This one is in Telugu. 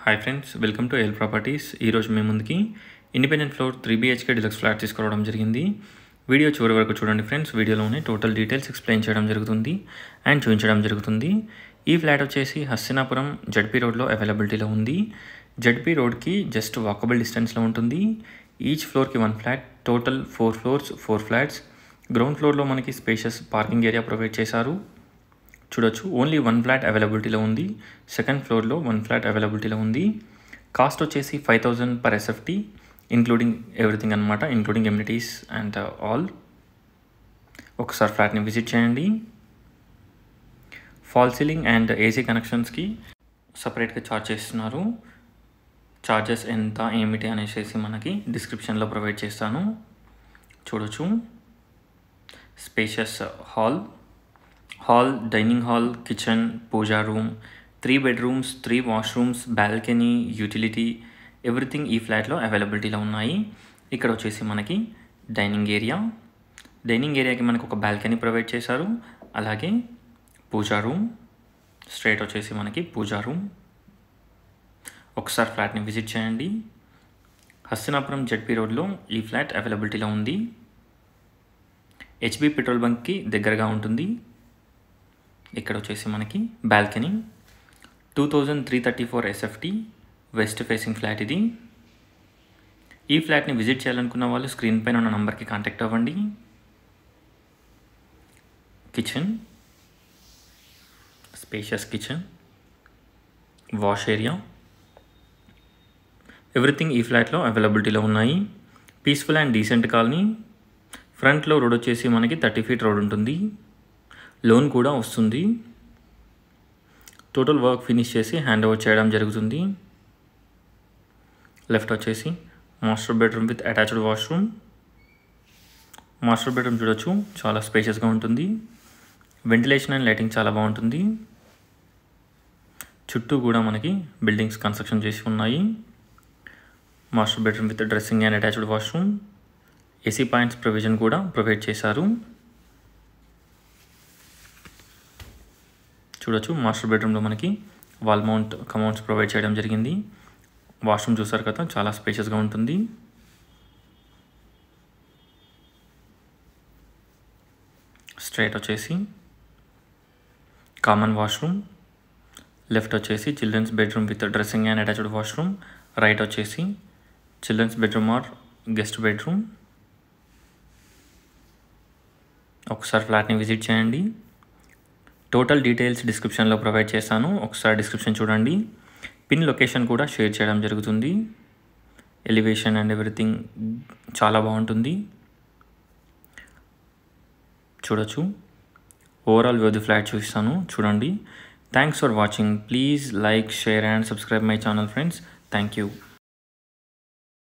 Hi friends, welcome to L properties. ఈరోజు మీ ముందుకి independent floor 3 BHK deluxe flat తీసుకురావడం జరిగింది. వీడియో చివరి వరకు చూడండి ఫ్రెండ్స్. వీడియోలోనే టోటల్ డీటెయిల్స్ ఎక్స్ప్లెయిన్ చేయడం జరుగుతుంది అండ్ చూపించడం జరుగుతుంది. ఈ ఫ్లాట్ వచ్చేసి హస్తినాపురం జడ్పీ రోడ్లో అవైలబిలిటీలో ఉంది. జడ్పీ రోడ్కి జస్ట్ వాకబుల్ డిస్టెన్స్లో ఉంటుంది. ఈచ్ ఫ్లోర్కి 1 flat, total 4 floors 4 flats. Ground ఫ్లోర్లో మనకి స్పేషియస్ పార్కింగ్ ఏరియా ప్రొవైడ్ చేశారు. చూడొచ్చు, ఓన్లీ 1 ఫ్లాట్ అవైలబిలిటీలో ఉంది. సెకండ్ ఫ్లోర్లో 1 ఫ్లాట్ అవైలబిలిటీలో ఉంది. కాస్ట్ వచ్చేసి 5,000 per SFT, ఇంక్లూడింగ్ ఎవ్రీథింగ్ అనమాట, ఇంక్లూడింగ్ ఎమ్యూనిటీస్ అండ్ ఆల్. ఒకసారి ఫ్లాట్ని విజిట్ చేయండి. ఫాల్ సీలింగ్ అండ్ AC కనెక్షన్స్కి సపరేట్గా ఛార్జ్ చేస్తున్నారు. ఛార్జెస్ ఎంత ఏమిటి అనేసి మనకి డిస్క్రిప్షన్లో ప్రొవైడ్ చేస్తాను. చూడొచ్చు, spacious hall, dining hall, kitchen, puja room, 3 bedrooms, 3 washrooms, balcony, utility, everything ఈ ఫ్లాట్లో అవైలబిలిటీలో ఉన్నాయి. ఇక్కడ వచ్చేసి మనకి డైనింగ్ ఏరియాకి మనకు ఒక బాల్కనీ ప్రొవైడ్ చేశారు. అలాగే పూజా రూమ్, స్ట్రైట్ వచ్చేసి మనకి పూజా రూమ్. ఒకసారి ఫ్లాట్ని విజిట్ చేయండి. హస్తినాపురం జడ్పీ రోడ్లో ఈ ఫ్లాట్ అవైలబిలిటీలో ఉంది. HB పెట్రోల్ బంక్కి దగ్గరగా ఉంటుంది. ఇక్కడ వచ్చేసి మనకి balcony, 2334 SFT, west facing flat ఇది. ఈ ఫ్లాట్ని విజిట్ చేయాలనుకున్న వాళ్ళు స్క్రీన్ పైన ఉన్న నంబర్కి కాంటాక్ట్ అవ్వండి. Kitchen, spacious kitchen, wash area, everything ఈ ఫ్లాట్లో అవైలబిలిటీలో ఉన్నాయి. Peaceful and decent colony. ఫ్రంట్లో రోడ్ వచ్చేసి మనకి 30 feet రోడ్ ఉంటుంది. లోన్ కూడా వస్తుంది. టోటల్ వర్క్ ఫినిష్ చేసి హ్యాండ్ ఓవర్ చేయడం జరుగుతుంది. లెఫ్ట్ వచ్చేసి master bedroom with attached washroom. Master bedroom చూడొచ్చు, చాలా స్పేషియస్గా ఉంటుంది. వెంటిలేషన్ అండ్ లైటింగ్ చాలా బాగుంటుంది. చుట్టూ కూడా మనకి బిల్డింగ్స్ కన్స్ట్రక్షన్ చేసి ఉన్నాయి. Master bedroom with dressing and attached washroom. AC points provision కూడా ప్రొవైడ్ చేశారు. చూడొచ్చు, మాస్టర్ బెడ్రూమ్లో మనకి వాల్ మౌంట్ కమౌంట్స్ ప్రొవైడ్ చేయడం జరిగింది. వాష్రూమ్ చూసారు కదా, చాలా స్పేషియస్గా ఉంటుంది. స్ట్రైట్ వచ్చేసి కామన్ వాష్రూమ్. లెఫ్ట్ వచ్చేసి children's bedroom with dressing and attached washroom. Right వచ్చేసి children's bedroom or guest bedroom. ఒకసారి ఫ్లాట్ని విజిట్ చేయండి. టోటల్ డీటెయిల్స్ డిస్క్రిప్షన్లో ప్రొవైడ్ చేస్తాను. ఒకసారి డిస్క్రిప్షన్ చూడండి. పిన్ లొకేషన్ కూడా షేర్ చేయడం జరుగుతుంది. ఎలివేషన్ అండ్ ఎవ్రీథింగ్ చాలా బాగుంటుంది. చూడొచ్చు, ఓవరాల్ వ్యూ ది ఫ్లాట్ చూపిస్తాను, చూడండి. Thanks for watching. Please like, share and subscribe my channel friends. Thank you.